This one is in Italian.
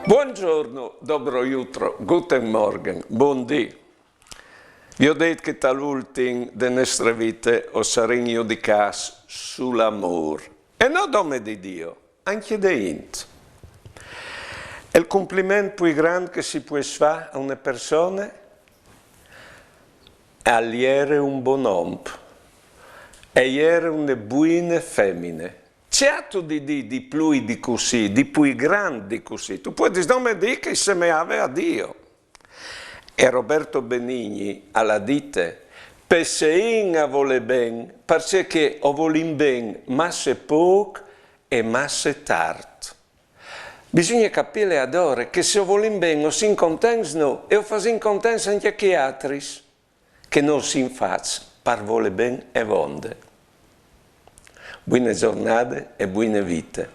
Buongiorno, dobro jutro, guten Morgen, buondì. Vi ho detto che dall'ultimo delle nostre vite ho saregno di casa sull'amore. E non nome di Dio, anche di Int. È il complimento più grande che si può fare a una persona è avere un buon uomo, e avere una buona femmina. Certo di più di così, di più grande di così. Tu puoi non mi dire che se me aveva a Dio. E Roberto Benigni alla dite, per se in vuole ben, perché o volin ben, ma se poco e ma se tardi. Bisogna capire ad ora che se volin ben o si contenti no, e o fasin contenti anche chi altri, che non si faccia, par vuole ben e vonde. Buone giornate e buone vite.